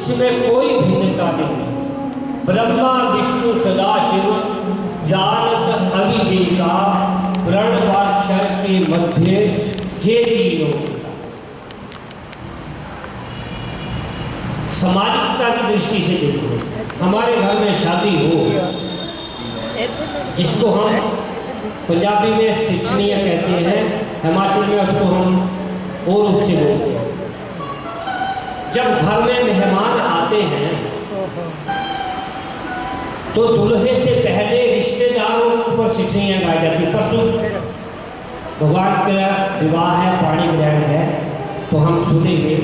इसमें कोई भिन्नता नहीं। ब्रह्मा विष्णु सदाशिव जानत अविवेका प्रणवाक्षर के मध्य जे तीनों। सामाजिकता की दृष्टि से देखो, हमारे घर में शादी हो, जिसको हम पंजाबी में सिठनिया कहते हैं, हिमाचल में उसको हम और रूप से बोलते हैं। जब घर में मेहमान आते हैं तो दूल्हे से पहले रिश्तेदारों के ऊपर सिठनियाँ गाई जाती। परसों भगवान का विवाह है, पाणी ग्रहण है, तो हम सुनेंगे।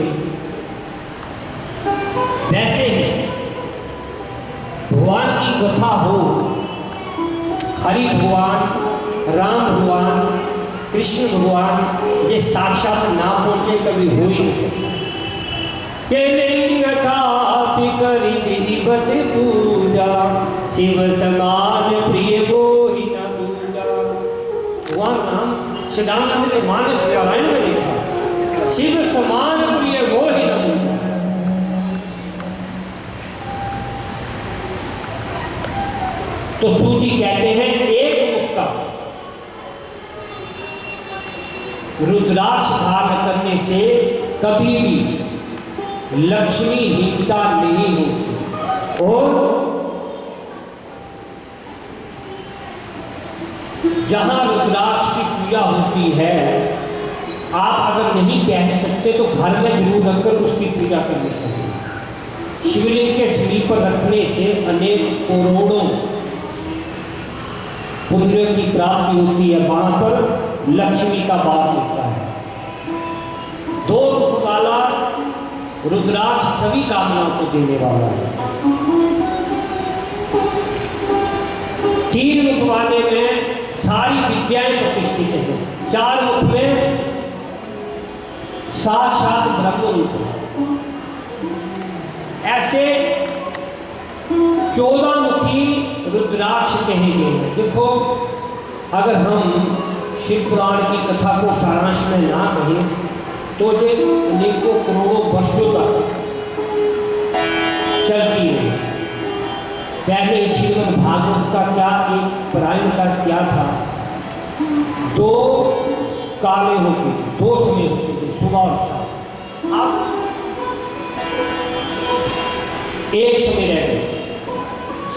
वैसे ही भगवान की कथा हो, हरि भगवान, राम भगवान, कृष्ण भगवान, ये साक्षात ना पहुंचे कभी हो ही नहीं सकता। करी विधिवत पूजा शिव समान प्रिय मोहि न दूजा। भगवान राम श्रीरामचंद्र के मानस रामायण में लिखा, शिव समान प्रिय मोहि न दूजा। तो सूजी कहते हैं एक मुक्का रुद्राक्ष धारण करने से कभी भी लक्ष्मीहीनता नहीं होती। और जहां रुद्राक्ष की पूजा होती है, आप अगर नहीं पहन सकते तो घर में जरूर रखकर उसकी पूजा करनी चाहिए। शिवलिंग के समीप पर रखने से अनेक करोड़ों पुण्य की प्राप्ति होती है। वहां पर लक्ष्मी का वास होता है। 2 रूप वाला रुद्राक्ष सभी कामनाओं को देने वाला है। 3 मुख वाले में सारी विद्याएं प्रतिष्ठित हैं। 4 मुख में साक्षात ब्रह्म रूप है। ऐसे 14 मुखी रुद्राक्ष कहे गए हैं। देखो, अगर हम शिव पुराण की कथा को सारांश में ना कहें तो ये अनेकों करोड़ों वर्षों तक चलती है। पहले श्रीमद् भागवत का क्या एक परायण का क्या था, 2 काले होते थे, 2 समय होते थे, सुबह और शाम। अब एक समय रह गए,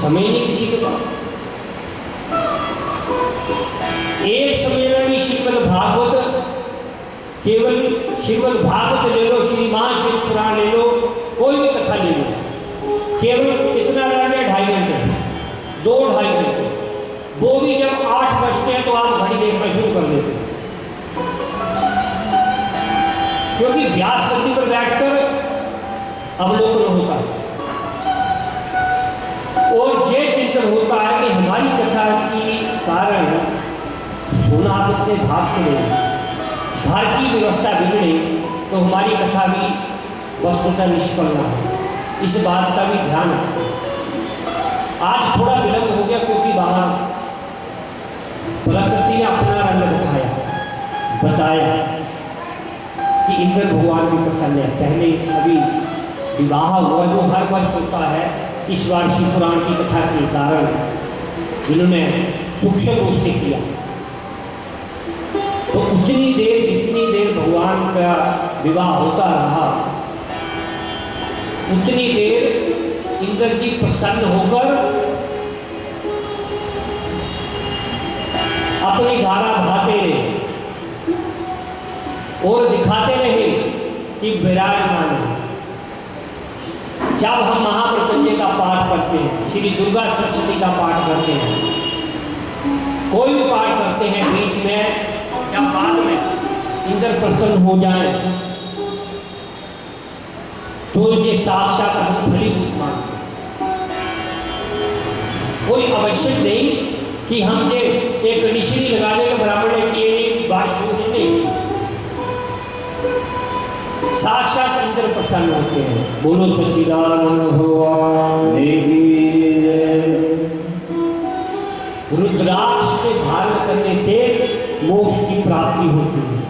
समय नहीं किसी के पास। एक समय में भी श्रीमद् भागवत, केवल श्रीमद् भागवत ले लो, श्रीमान शिव पुराण ले लो, कोई भी कथा ले लो, केवल कितना रह गया 2.5 घंटे, 2-2.5 घंटे। वो भी जब 8 बजते हैं तो आप घड़ी देखना शुरू कर देते हैं, क्योंकि व्यास गति पर बैठकर अवलोकन होता है और ये चिंतन होता है कि हमारी कथा की कारण सोना आप अपने भाव से नहीं, घर की व्यवस्था बिगड़े तो हमारी कथा भी वस्तुतः निष्फल ना हो। इस बात का भी ध्यान रखें। आज थोड़ा विलंब हो गया क्योंकि बाहर प्रकृति ने अपना रंग दिखाया, बताया कि इंद्र भगवान भी प्रसन्न है। पहले अभी विवाह हुआ जो हर वर्ष होता है, इस बार शिव पुराण की कथा के कारण इन्होंने सूक्ष्म रूप से किया। तो उतनी देर जितनी देर भगवान का विवाह होता रहा, उतनी देर इंद्र जी प्रसन्न होकर अपनी धारा बहाते रहे और दिखाते रहे कि विराजमान है। जब हम महामृत्युंजय का पाठ करते हैं, श्री दुर्गा सप्तशती का पाठ करते हैं, कोई भी पाठ करते हैं, बीच में या बाद में इंद्र प्रसन्न हो जाए तो ये साक्षात हम फलीभूत मानते हैं। कोई आवश्यक नहीं कि हम ये एक निश्री लगा देंगे ब्राह्मण ने किए बात शुरू नहीं, साक्षात इंद्र प्रसन्न होते हैं। बोलो सच्चिदानंद भगवान की जय। रुद्राक्ष के धारण करने से मोक्ष की प्राप्ति होती है।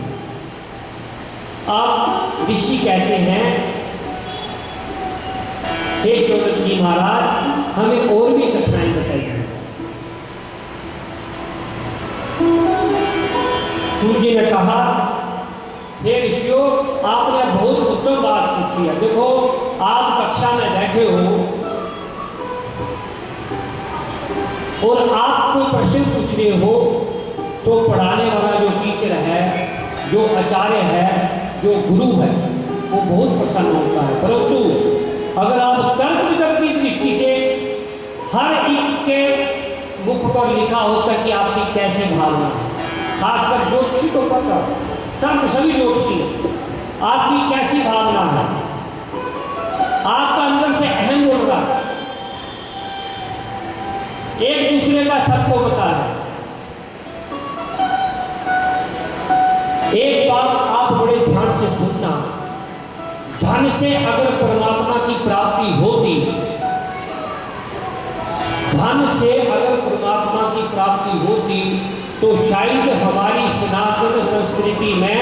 अब ऋषि कहते हैं हे शौनक जी महाराज, हमें और भी कथाएं बताइए। सूत जी ने कहा, हे ऋषियों, आपने बहुत उत्तम बात पूछी है। देखो, आप कक्षा में बैठे हो और आप कोई प्रश्न पूछ रहे हो तो पढ़ाने वाला जो टीचर है, जो आचार्य है, जो गुरु है, वो बहुत प्रसन्न होता है। परंतु अगर आप तर्क वितर्क की दृष्टि से हर एक के मुख पर लिखा होता है कि आपकी कैसे भावना है, खासकर ज्योतिषी को पता, सभी ज्योतिषी, आपकी कैसी भावना है, आपका अंदर से अहम बोल रहा है, एक दूसरे का सबको पता है। एक बात आप बड़े ध्यान से सुनना, धन से अगर परमात्मा की प्राप्ति होती, धन से अगर परमात्मा की प्राप्ति होती तो शायद हमारी सनातन संस्कृति में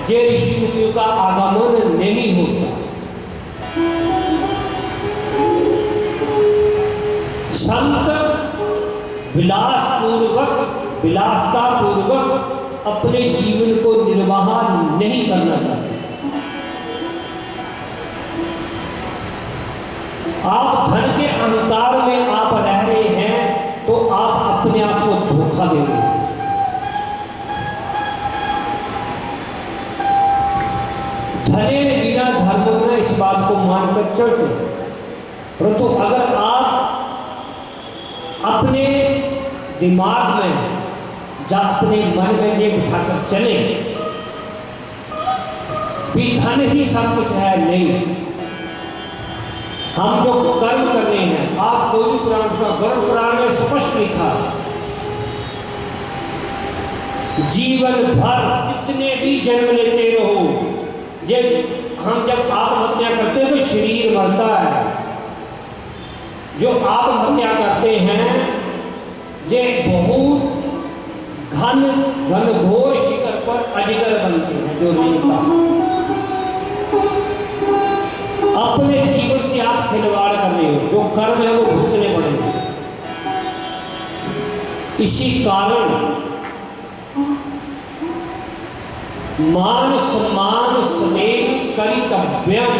जय ऋषि मुनियों का आगमन नहीं होता। संत विलासता पूर्वक अपने जीवन को निर्वाह नहीं करना चाहते। आप धन के अहंकार में आप रह रहे हैं तो आप अपने आप को धोखा दे रहे हैं। धने बिना धर्म में इस बात को मानकर चलते हैं, परंतु अगर आप अपने दिमाग में या अपने मन में ये बिठाकर चले भी धन ही सब कुछ है, नहीं, हम जो कर्म कर रहे हैं, आप कोई पुराण का गरुड़ पुराण में स्पष्ट लिखा, जीवन भर कितने भी जन्म लेते रहो, ये हम जब आत्महत्या करते हैं तो शरीर मरता है। जो आत्महत्या करते हैं ये बहुत घनघोर शिखर पर अजगर बनते हैं। जो नेता अपने जीवन से आप खिलवाड़ कर रहे हो, जो कर्म है वो भुगतने पड़ेंगे। इसी कारण मान सम्मान समेत कर्तव्यम,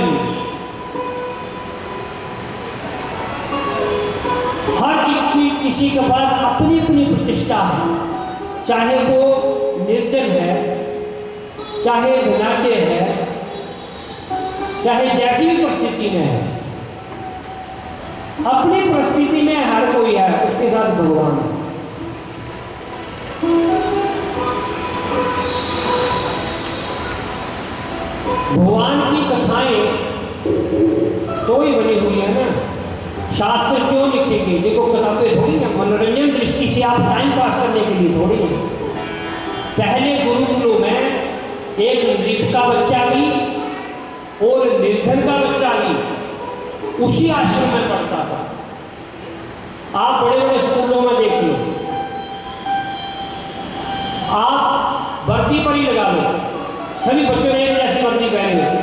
हर किसी के पास अपनी अपनी प्रतिष्ठा है, चाहे वो निर्धन है, चाहे धनाढ्य है, चाहे जैसी भी परिस्थिति में है, अपनी परिस्थिति में हर कोई है, उसके साथ भगवान है। भगवान की कथाएं तो ही बनी हुई है ना, शास्त्र क्यों लिखेंगे? देखो, किताबें थोड़ी ना, मनोरंजन दृष्टि से आप टाइम पास करने के लिए थोड़ी है। पहले गुरुकुलों में एक नृप का बच्चा भी और निर्धन का बच्चा भी उसी आश्रम में पढ़ता था। आप बड़े बड़े स्कूलों में देख लो, आप वर्दी पर ही लगा लो, सभी बच्चों ने एक जैसी वर्दी पहनी है।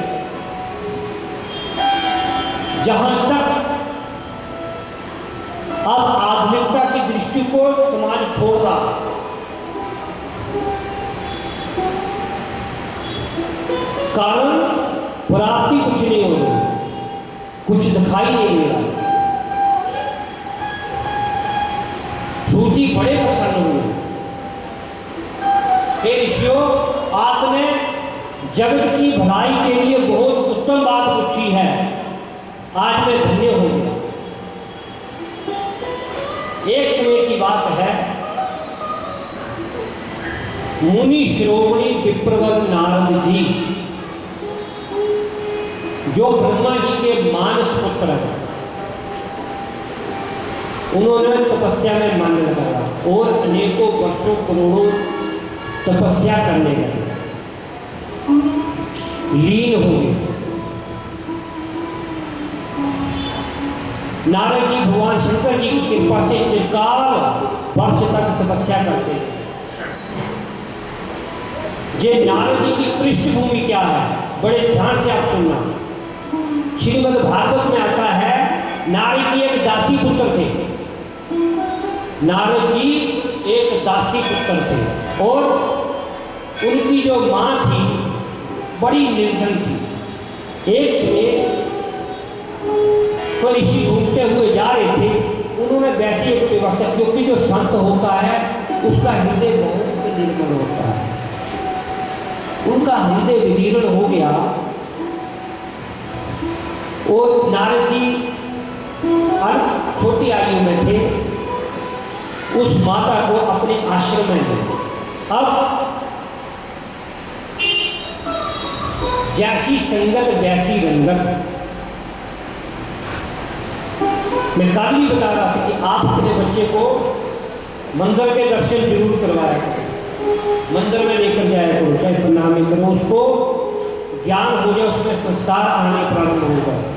जहां तक अब आधुनिकता की दृष्टि को समाज छोड़ रहा है, कारण प्राप्ति कुछ नहीं हो रही, कुछ दिखाई नहीं दे रहा। श्रुति बड़े प्रसन्न हुए, हे ऋषियों, आपने जगत की भलाई के लिए बहुत उत्तम बात पूछी है, आज मैं धन्य हो गया। एक समय की बात है, मुनि श्रोमणी विप्रवर नारद जी, जो ब्रह्मा जी के मानस पुत्र हैं, उन्होंने तपस्या में मन लगाया और अनेकों वर्षों करोड़ों तपस्या करने लगे, लीन हो गए। नारद जी भगवान शंकर जी की कृपा से चिरकाल वर्ष तक तपस्या करते हैं। ये नारद जी की पृष्ठभूमि क्या है, बड़े ध्यान से आप सुनना। श्रीमद् भागवत में आता है नारद जी एक दासी पुत्र थे। नारद जी एक दासी पुत्र थे और उनकी जो माँ थी बड़ी निर्धन थी। एक से कोई ऋषि घूमते हुए जा रहे थे, उन्होंने वैसी एक व्यवस्था, क्योंकि जो संत होता है उसका हृदय बहुत निर्मल होता है, उनका हृदय विदीर्ण हो गया और नारद जी छोटी आयु में थे, उस माता को अपने आश्रम में ले। अब जैसी संगत वैसी रंगत। मैं कल भी बता रहा था कि आप अपने बच्चे को मंदिर के दर्शन जरूर करवाया करो, मंदिर में लेकर जाया करो, चाहे प्रणामी करो, उसको ज्ञान हो जाए, उसमें संस्कार आने प्रारंभ हो जाए।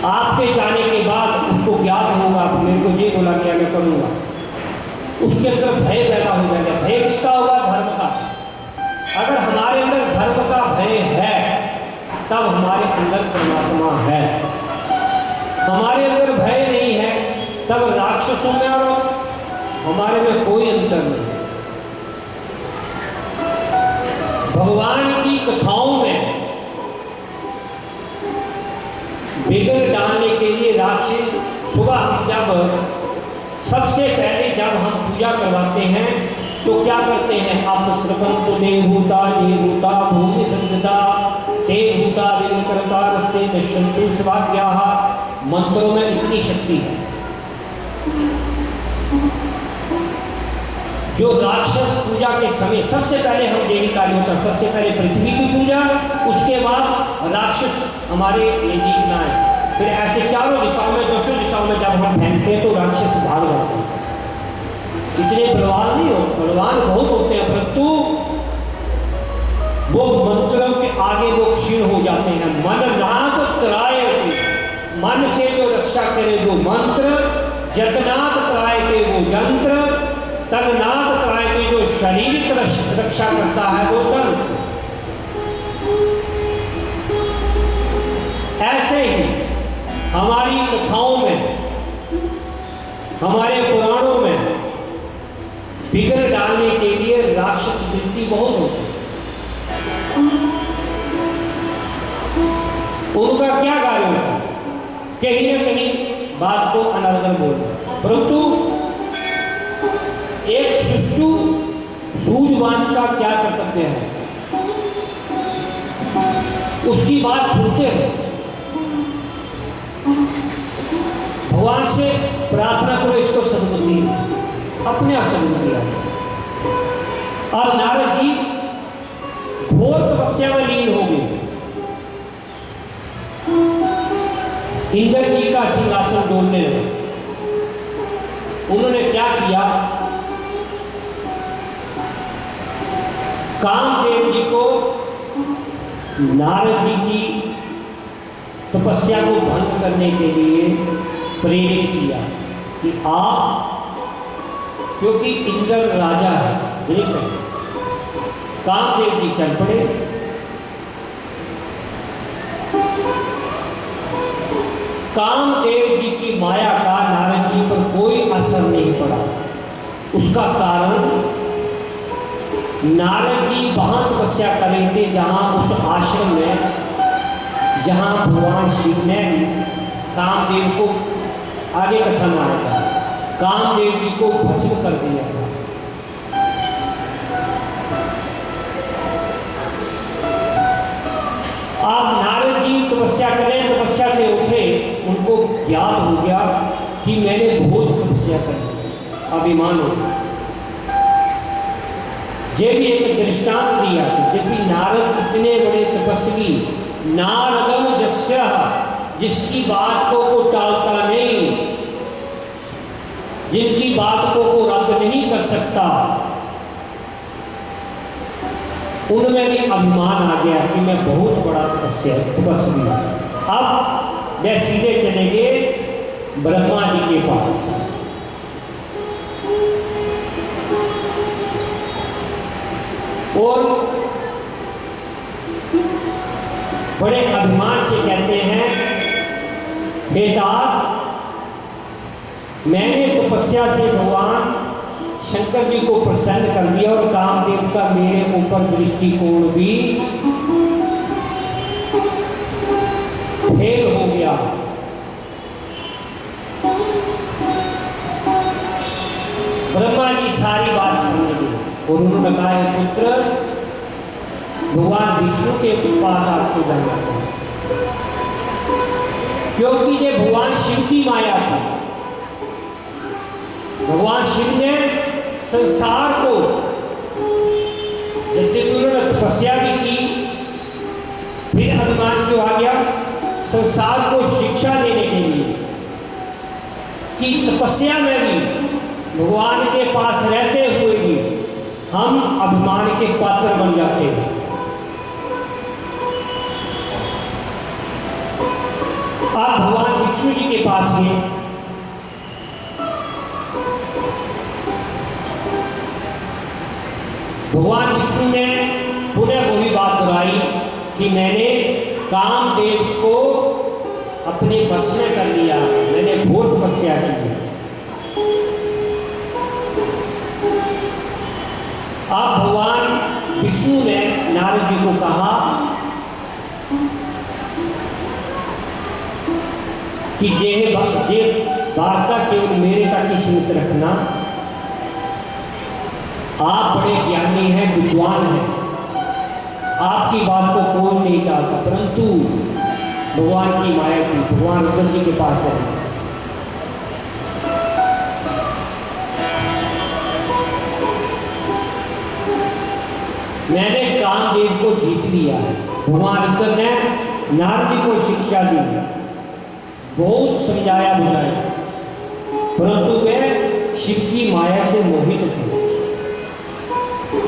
आपके जाने के बाद उसको ज्ञान होगा, आप मेरे को ये बोला गया मैं करूँगा, उसके अंदर भय पैदा हो जाएगा। भय किसका होगा? धर्म का। अगर हमारे अंदर धर्म का भय है तब हमारे अंदर परमात्मा है। हमारे अंदर भय नहीं है तब राक्षसों में और हमारे में कोई अंतर नहीं। भगवान की कथाओं में बिगड़ डालने के लिए राक्षस सुबह हम जब सबसे पहले जब हम पूजा करवाते हैं तो क्या करते हैं? आप श्रवंतु देवभूता देवभूता भूमि संगता देवभूता देवकर्ता रस्ते दशंतु शिवाज्ञाः। मंत्रों में इतनी शक्ति है। जो राक्षस पूजा के समय सबसे पहले हम यही कार्य होता है, सबसे पहले पृथ्वी की पूजा, उसके बाद राक्षस हमारे ये जीतना है। फिर ऐसे चारों दिशाओं में, दोनों दिशाओं में जब हम फेंकते हैं तो राक्षस भाग जाते हैं। इतने बलवान नहीं हो, बलवान बहुत होते हैं, परंतु वो मंत्रों के आगे वो क्षीण हो जाते हैं। मन नाथ त्राय, मन से जो रक्षा करे वो मंत्र, जगन्नाथ त्राय के वो यंत्र, तगनाथ त्राय के जो शारीरिक रक्षा करता है वो तंत्र। ऐसे ही हमारी कथाओं में, हमारे पुराणों में बिगड़ डालने के लिए राक्षस वृत्ति बहुत होती है। उनका क्या कार्य होता है? कहीं न कहीं बात को अनर्गल बोलना, परंतु एक सुष्टु सूझवान का क्या कर्तव्य है? उसकी बात सुनते हो, भगवान से प्रार्थना करो इसको सद्बुद्धि, अपने आप सद्बुद्धि आए। और नारद जी घोर तपस्या में लीन हो गए। इंद्र जी का सिंहासन डोलने लगा। उन्होंने क्या किया? कामदेव जी को नारद जी की तपस्या को भंग करने के लिए प्रेरित किया कि आप, क्योंकि इंद्र राजा है, कामदेव जी चल पड़े। कामदेव जी की माया का नारद जी पर कोई असर नहीं पड़ा। उसका कारण, नारद जी वहां तपस्या कर रहे थे जहां उस आश्रम में, जहां भगवान शिव ने कामदेव को, आगे कथा में आया था, कामदेव जी को भस्म कर दिया था। आप नारद जी तपस्या करें, तपस्या से उठे, उनको ज्ञात हो गया कि मैंने बहुत तपस्या कर दी, अभिमान हो। ये भी एक दृष्टांत दिया कि जब भी नारद इतने बड़े तपस्वी, नारदम जस्य, जिसकी बात को टालता नहीं, जिनकी बात को रद्द नहीं कर सकता, उनमें भी अभिमान आ गया कि मैं बहुत बड़ा तपस्वी हूं। अब वे सीधे चलेंगे ब्रह्मा जी के पास। और बड़े अभिमान से कहते हैं हे तात, मैंने तपस्या से भगवान शंकर जी को प्रसन्न कर दिया और कामदेव का मेरे ऊपर दृष्टिकोण भी फेल हो गया। ब्रह्मा जी सारी बात समझ गए और उन्होंने कहा, है पुत्र, भगवान विष्णु के पास आपको जाना चाहिए, क्योंकि ये भगवान शिव की माया थी। भगवान शिव ने संसार को, जब तक उन्होंने तपस्या भी की, फिर हनुमान जो आ गया संसार को शिक्षा देने के लिए कि तपस्या में भी भगवान के पास रहते हुए भी हम अभिमान के पात्र बन जाते हैं। आप भगवान विष्णु जी के पास गए, भगवान विष्णु ने पुनः वही बात दोहराई कि मैंने कामदेव को अपने बस में कर लिया, मैंने घोर तपस्या की। अब भगवान विष्णु ने नारद जी को कहा कि ये वार्ता केवल मेरे तक ही सीमित रखना। आप बड़े ज्ञानी हैं, विद्वान हैं, आपकी बात को कोई नहीं टालता, परंतु भगवान की माया थी, भगवान रुद्र जी के पास चले। मैंने कामदेव को जीत लिया है। भगवान रुद्र ने नारद जी को शिक्षा दी, बहुत समझाया बुझाया, परंतु वे शिव की माया से मोहित थे,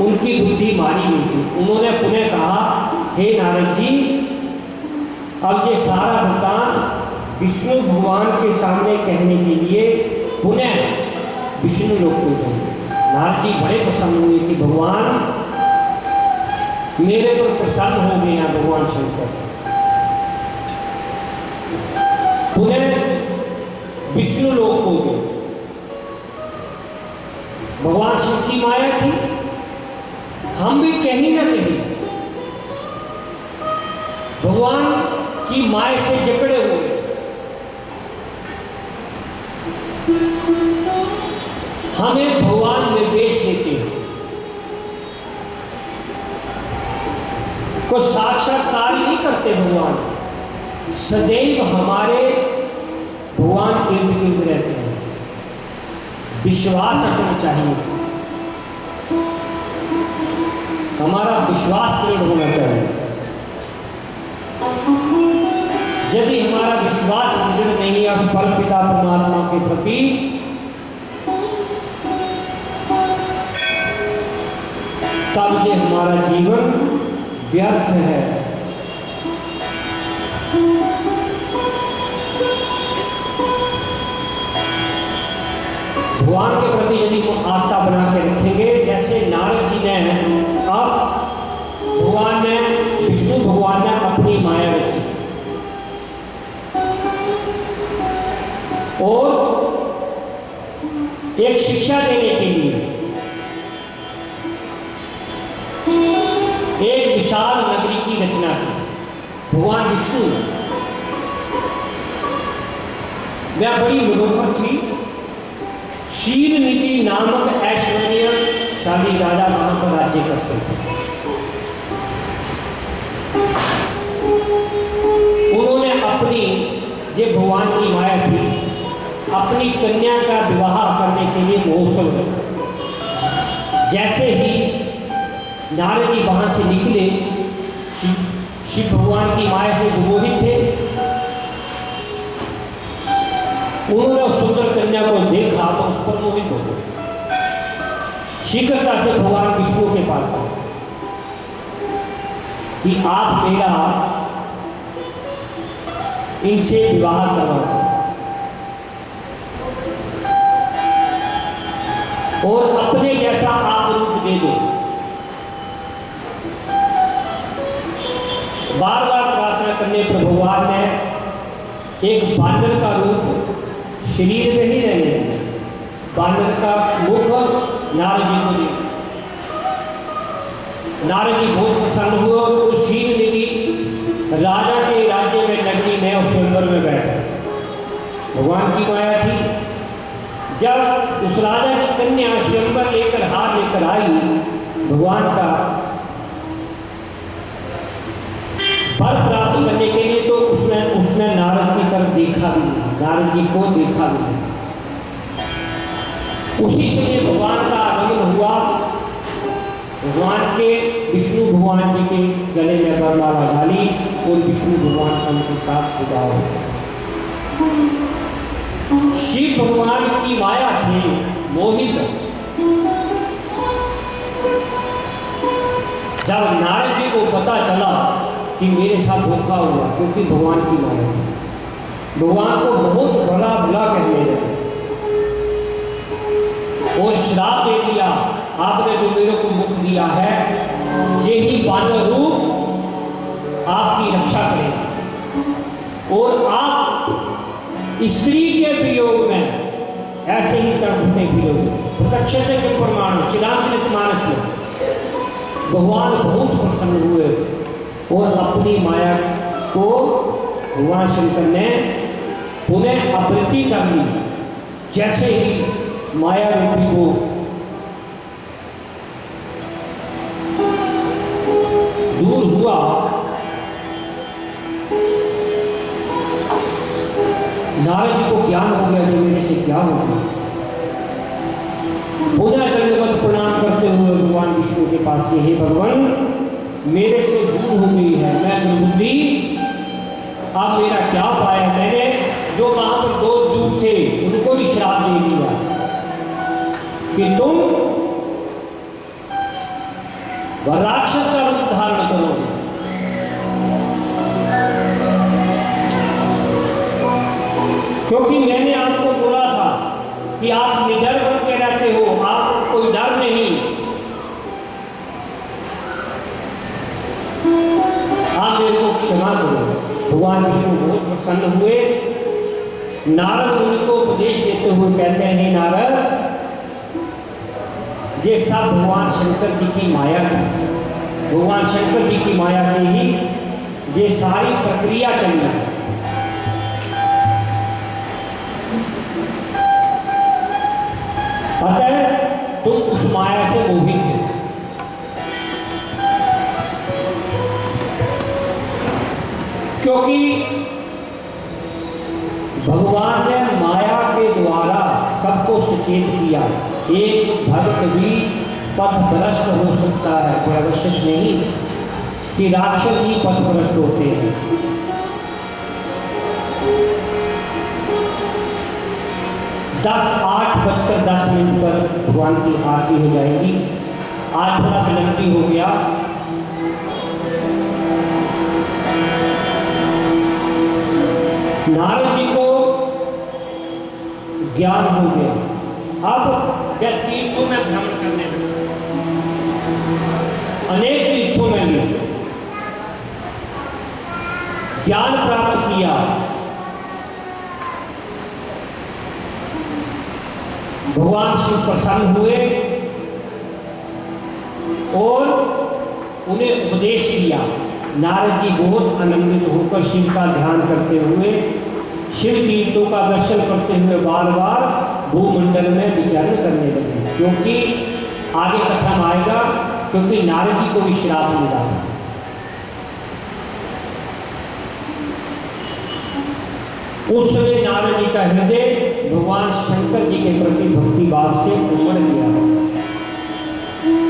उनकी बुद्धि मारी गई थी। उन्होंने पुनः कहा, हे नारद जी, अब ये सारा वृत्तांत विष्णु भगवान के सामने कहने के लिए पुनः विष्णु लोक को गए। नारद जी बड़े प्रसन्न हुए कि भगवान मेरे पर प्रसन्न हो गए हैं। भगवान शंकर पुनः विष्णु लोक को गए। भगवान शिव की माया थी, हम भी कहीं ना कहीं भगवान की माया से जकड़े हुए। हमें भगवान निर्देश देते हैं, कोई साक्षात्कार ही नहीं करते। भगवान सदैव हमारे भगवान इर्द गिर्द रहते हैं। विश्वास रखना चाहिए, हमारा विश्वास दृढ़ होना चाहिए। यदि हमारा विश्वास दृढ़ नहीं है परमपिता परमात्मा के प्रति, तब ये हमारा जीवन व्यर्थ है। भगवान के प्रति यदि हम आस्था बना के रखेंगे, जैसे नारद जी ने, अब भगवान ने, विष्णु भगवान ने अपनी माया रची और एक शिक्षा देने के लिए एक विशाल नगरी की रचना की। भगवान विष्णु वह बड़ी मनोहर थी। शीलनिधि नामक ऐश्वर्यशाली राजा वहां पर राज्य करते थे। उन्होंने अपनी, ये भगवान की माया थी, अपनी कन्या का विवाह करने के लिए महोत्सव रखा। जैसे ही नारद जी वहां से निकले, शिव भगवान की माया से विमोहित थे, उन्होंने उस सुंदर कन्या को देखा तो उस पर मोहित हो गए। शीघ्रता से भगवान विष्णु के पास आए कि आप मेरा इनसे विवाह करवा और अपने जैसा आप रूप दे दो। बार बार प्रार्थना करने पर भगवान ने एक बानर का रूप शरीर में ही रहने लगे। बानर का मुख नारद जी को दिया। नारद जी बहुत प्रसन्न हुए और उस शील निधि राजा के राज्य में नगरी में और स्वयंवर में बैठे। भगवान की माया थी। जब उस राजा की कन्या स्वयंवर लेकर हार लेकर आई, भगवान का वर प्राप्त करने के लिए, तो उसने नारद की तरफ देखा भी नहीं, नारद जी को देखा भी नहीं। उसी समय भगवान का आगमन हुआ। भगवान के विष्णु भगवान जी के गले में वरमाला डाली और विष्णु भगवान का उनके साथ विवाह हो गया। शिव भगवान की माया से मोहित जब नारद जी को पता चला कि मेरे साथ धोखा हुआ, क्योंकि भगवान की माया थी, भगवान को बहुत भला भला कहने लगे और श्राप दे दिया, आपने जो मेरे को मुख दिया है, यही बानर रूप आपकी रक्षा करेगा और आप स्त्री के प्रयोग में ऐसे ही करते फिरोगे। प्रत्यक्ष से जो प्रमाण श्रीरामचरितमानस में भगवान बहुत प्रसन्न हुए और अपनी माया को भगवान शंकर ने पुनः आवृत्ति कर ली। जैसे ही माया रूपी को दूर हुआ, नारद जी को ज्ञान हो गया कि मेरे से क्या होगा। पुनः दंडवत प्रणाम करते हुए भगवान विष्णु के पास ये, भगवान मेरे से भूल हो गई है, मैं निर्बुद्धि, अब मेरा क्या पाया। मैंने जो वहां पर दो दूत थे उनको भी श्राप दे दिया कि तुम राक्षस का रूप धारण करोगे। क्योंकि मैंने आपको बोला था कि आप निडर बन के रहते हो, आपको कोई डर नहीं, आप मेरे को क्षमा करो। भगवान विष्णु बहुत प्रसन्न हुए। नारद मुनि को उपदेश देते हुए कहते हैं, नारद, ये सब भगवान शंकर जी की माया थी। भगवान शंकर जी की माया से ही ये सारी प्रक्रिया चल रही है। अतः तुम उस माया से मोहित हो। क्योंकि भगवान ने माया के द्वारा सबको सचेत किया। एक भक्त भी पथ भ्रष्ट हो सकता है, कोई आवश्यक नहीं कि राक्षस ही पथ भ्रष्ट होते हैं। 8:10 पर भगवान की आरती हो जाएगी। आज थोड़ा विलंबी हो गया। नारद जी को ज्ञान हो गया। अब वे तीर्थों में भ्रमण करने लगे, अनेक तीर्थों में भी ज्ञान प्राप्त किया। भगवान शिव प्रसन्न हुए और उन्हें उपदेश दिया। नारद जी बहुत आनंदित होकर शिव का ध्यान करते हुए, शिव तीर्थों का दर्शन करते हुए बार बार भूमंडल में विचरण करने लगे। क्योंकि आगे कथा में आएगा, क्योंकि नारद जी को भी श्राप मिला था। उस समय नारद जी का हृदय भगवान शंकर जी के प्रति भक्ति भाव से उमड़ गया।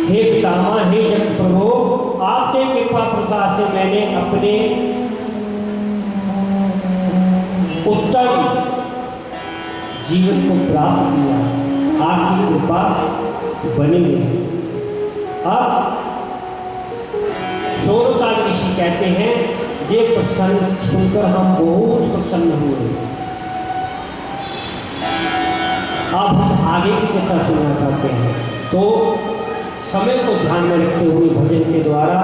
हे पितामह, हे जगत प्रभु, आपके कृपा प्रसाद से मैंने अपने उत्तम जीवन को प्राप्त किया। आपकी कृपा बनी रहे। अब शौनकादि ऋषि कहते हैं, ये प्रसन्न सुनकर हम बहुत प्रसन्न हुए। अब हम आगे की कथा सुनना चाहते हैं, तो समय को ध्यान में रखते हुए भजन के द्वारा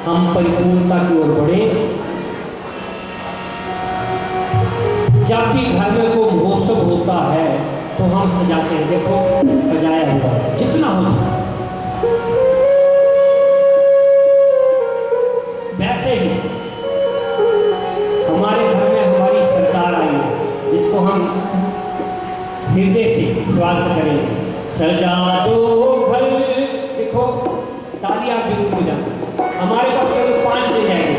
हम परिपूर्णता की ओर बढ़े। जब भी घर में कोई महोत्सव होता है तो हम सजाते हैं। देखो सजाया हुआ है जितना होता है। वैसे ही हमारे घर में हमारी सरकार आई है जिसको हम हृदय से स्वागत करेंगे। सजा दो घर, देखो तालियां भी रूप में जाती। हमारे पास केवल 5 दिन जाएंगे,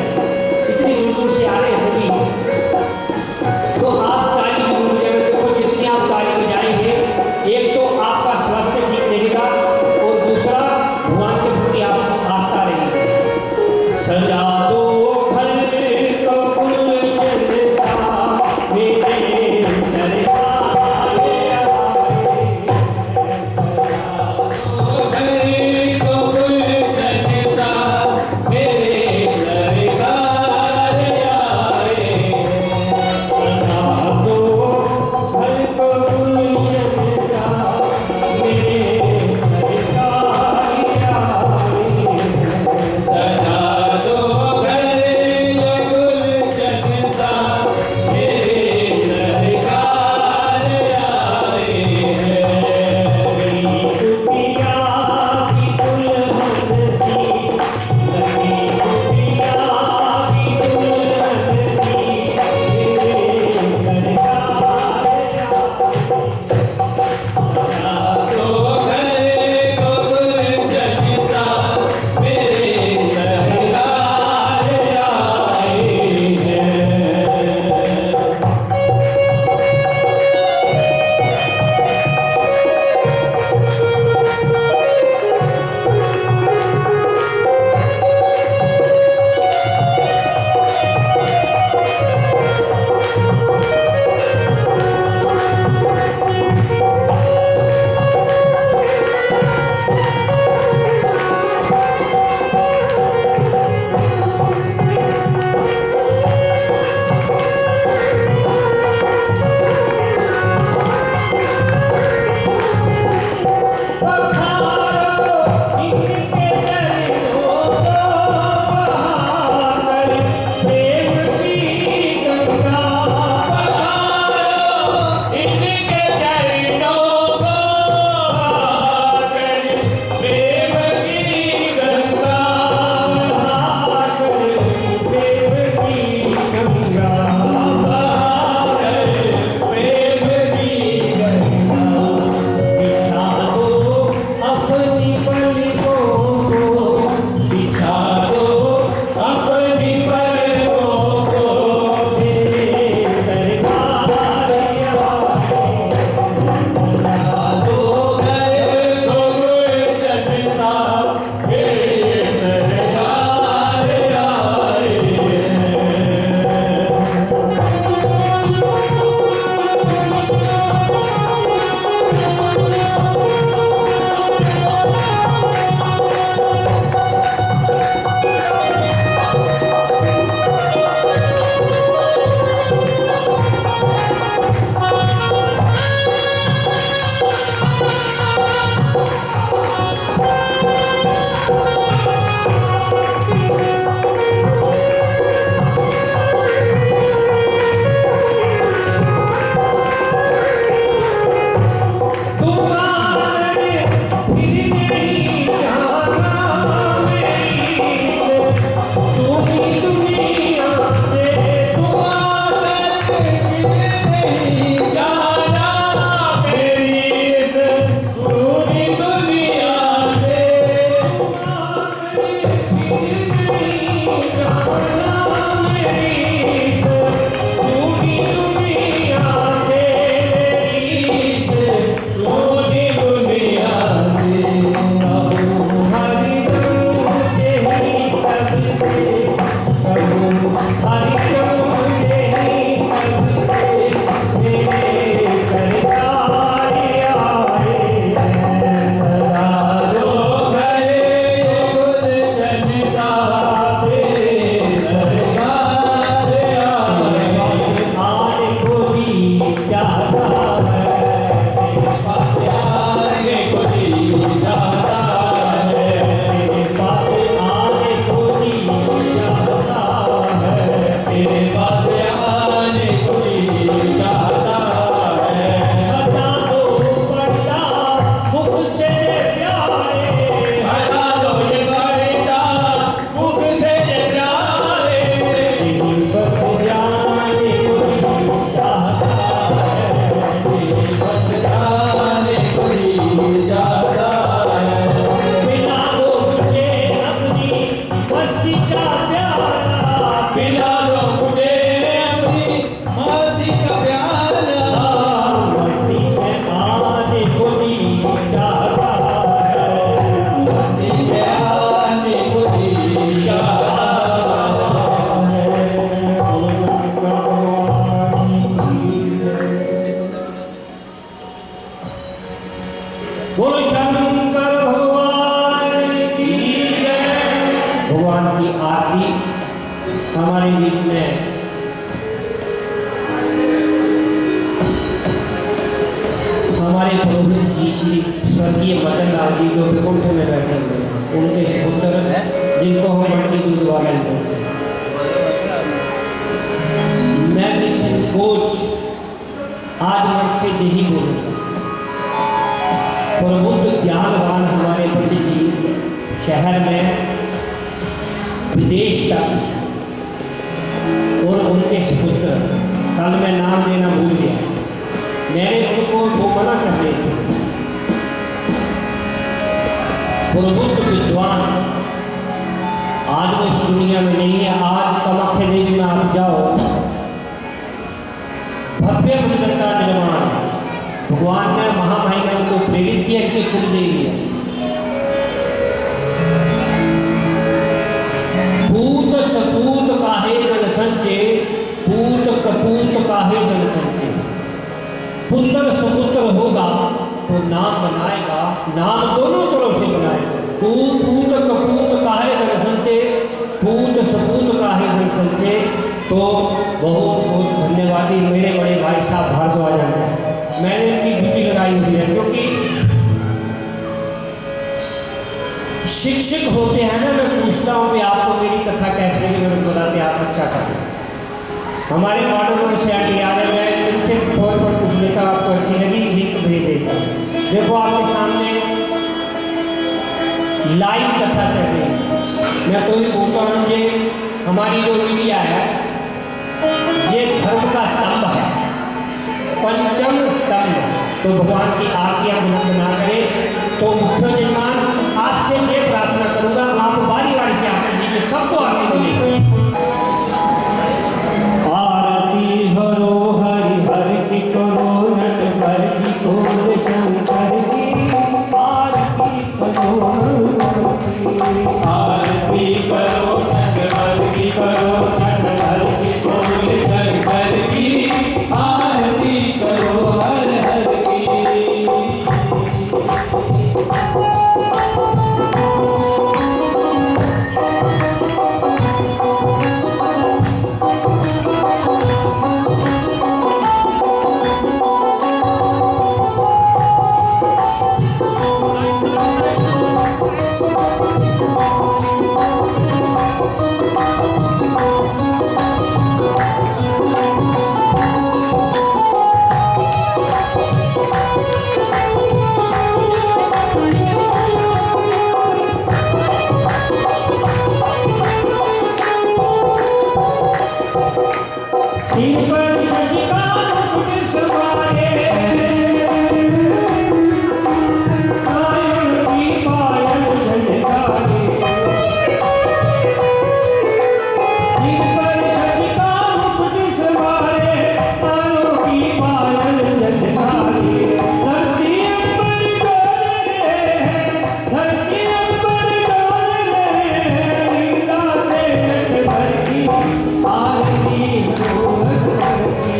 इतनी दूर दूर से आ रहे हैं सभी, तो आप ताली भी रूप में देखो जितनी आप ताली में जाएंगे, एक तो आपका स्वास्थ्य ठीक रहेगा और दूसरा भगवान के प्रति आपकी आस्था रहेगी। सजा दो घर कपूर मेरे घर को मस्ती का प्याला पिला दो मुझे अपनी मस्ती का प्याला। मस्ती में आने को जी चाहता है, मस्ती में आने को जी चाहता बोलो शंकर भगवान की जय। भगवान की आरती हमारे बीच में हमारे पुरोहित जी श्री स्वर्गीय मदन लाल जी जो विकुंठ में बैठे हुए हैं, उनके सपुत्र जिनको हम मटकी दूध वाले बोलते हैं। मैं भी संकोच आज मन से यही बोलूँगा, प्रबुद्ध ज्ञानवान हमारे पंडित जी शहर में विदेश तक और उनके सुपुत्र, कल मैं नाम लेना भूल गया, मैंने उनको वो मना कर रहे थे। प्रबुद्ध विद्वान आज वो इस दुनिया में नहीं है। आज कामाख्या देवी में आप जाओ, भव्य मंदिर का निर्माण भगवान ने महामाई ने उनको प्रेरित किया कि कुल देवी है। पूत सपूत काहे जन संचे, पूत कपूत काहे जन संचे। पुत्र सपुत्र होगा तो नाम बनाएगा, नाम दोनों तरफ से बनाएगा। पूत कपूत काहे जन संचे, पूत सपूत काहे जन संचे। तो बहुत बहुत धन्यवादी मेरे बड़े भाई साहब भारद्वाज हैं, मैंने इनकी ड्यूटी लगाई हुई है, क्योंकि शिक्षक होते हैं ना, मैं पूछता हूँ कि आपको मेरी कथा कैसे लगी, मैं बताते आप अच्छा करें। हमारे मॉडल और सीआरटी आ रहे हैं, उनसे फोन पर पूछ लेता आपको अच्छी लगी, लिंक भेज देता। देखो आपके सामने लाइव कथा चल रही है। मैं तो ही बोलता हूँ, ये हमारी जो मीडिया है ये धर्म का स्तंभ है, पंचम स्तंभ। तो भगवान की आज्ञा बुलंद ना करें। तो मुख्य जजमान आपसे ये प्रार्थना करूंगा, आप बारी बारी से आकर दीजिए, सबको आरती मिलेगी। आरती हरो हरि हर की करो नट भर की खोल शंकर की, आरती करो आरती करो नट भर की, करो नट भर की खोल शंकर की, आरती करो हर हर की। आरती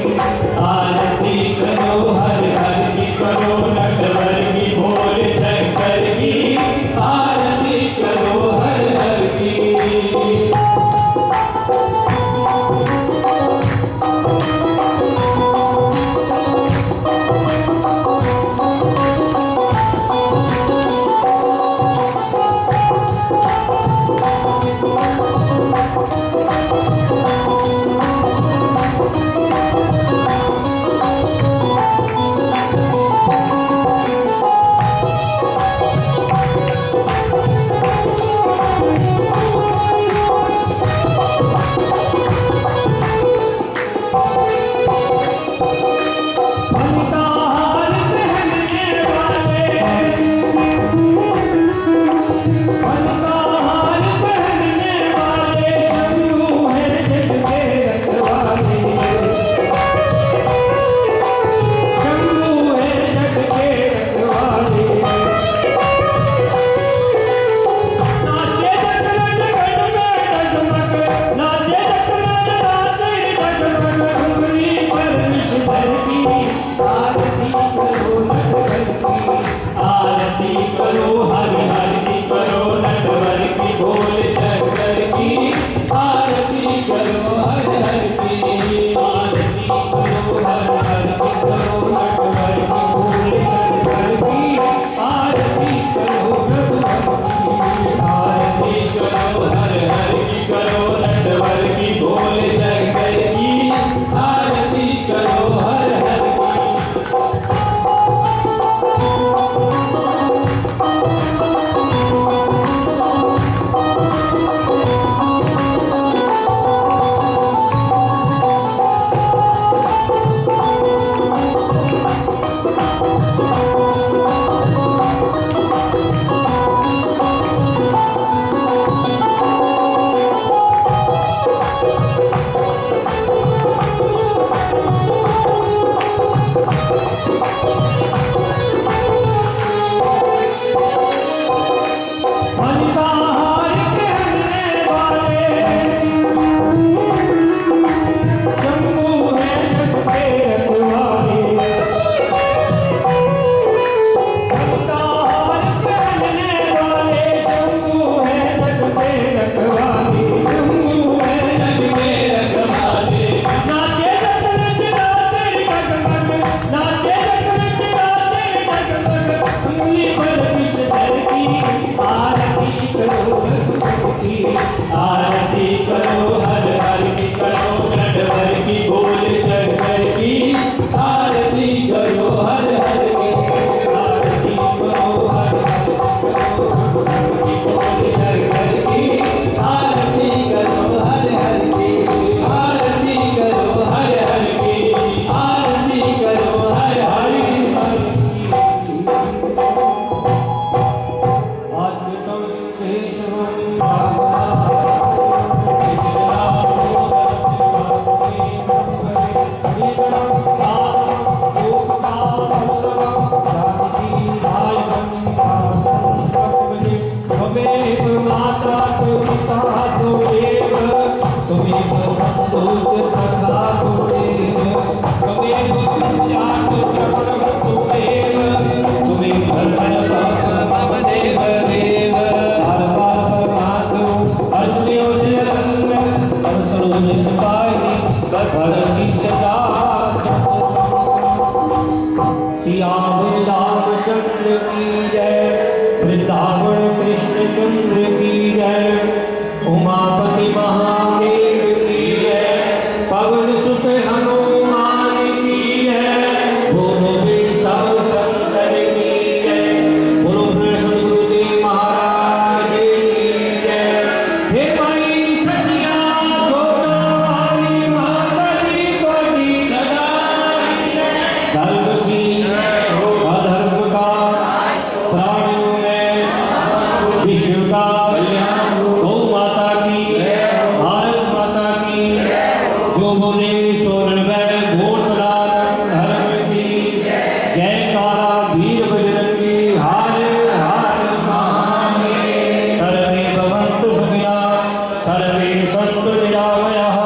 सर्वे सन्तु निरामयाः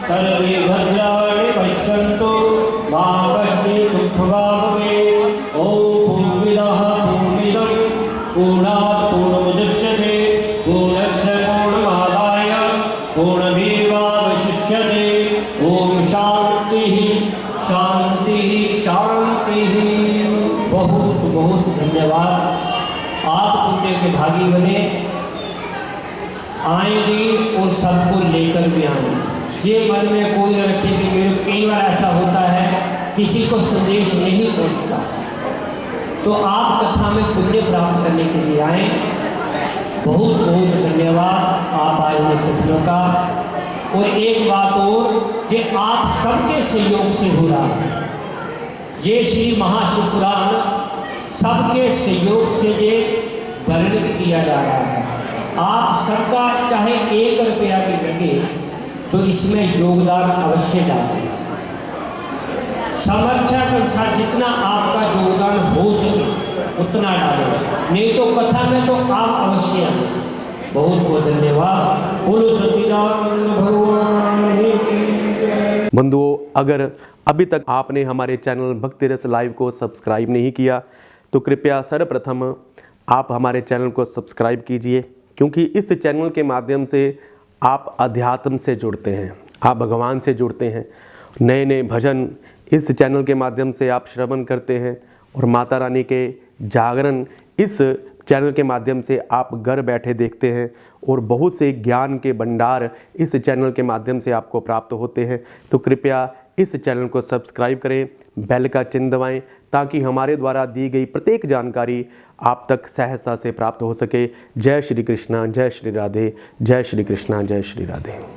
सर्वे भद्राणि पश्यन्तु मा कश्चित् दुःखभाग् भवेत्। ॐ पूर्णमिदः पूर्णमिदं पूर्णात् पूर्णमुदच्यते पूर्णस्य पूर्णमादाय पूर्णमेवावशिष्यते। ॐ शान्तिः शान्तिः शान्तिः। बहुत बहुत धन्यवाद। आप पुण्य के भागी बने, आएंगे और सबको लेकर भी आएंगे। जे मन में कोई रखे कि मेरे कई बार ऐसा होता है किसी को संदेश नहीं पहुंचता, तो आप कथा में पुण्य प्राप्त करने के लिए आए। बहुत बहुत धन्यवाद आप आए हुए सभी का। और एक बात और, ये आप सबके सहयोग से हो रहा है। ये श्री महाशिवपुराण सबके सहयोग से ये वर्णित किया जा रहा है। आप सबका चाहे 1 रुपया भी लगे तो इसमें योगदान अवश्य डालें। सामर्थ्य के अनुसार जितना आपका योगदान हो सके उतना डालें, नहीं तो कथा में तो आप अवश्य आए। बहुत बहुत धन्यवाद। बोलो सच्चिदानंद भगवान की। बंधुओं, अगर अभी तक आपने हमारे चैनल भक्ति रस लाइव को सब्सक्राइब नहीं किया तो कृपया सर्वप्रथम आप हमारे चैनल को सब्सक्राइब कीजिए, क्योंकि इस चैनल के माध्यम से आप अध्यात्म से जुड़ते हैं, आप भगवान से जुड़ते हैं। नए नए भजन इस चैनल के माध्यम से आप श्रवण करते हैं और माता रानी के जागरण इस चैनल के माध्यम से आप घर बैठे देखते हैं और बहुत से ज्ञान के भंडार इस चैनल के माध्यम से आपको प्राप्त होते हैं। तो कृपया इस चैनल को सब्सक्राइब करें, बेल का चिन्ह दबाएं, ताकि हमारे द्वारा दी गई प्रत्येक जानकारी आप तक सहजता से प्राप्त हो सके। जय श्री कृष्णा, जय श्री राधे, जय श्री कृष्णा, जय श्री राधे।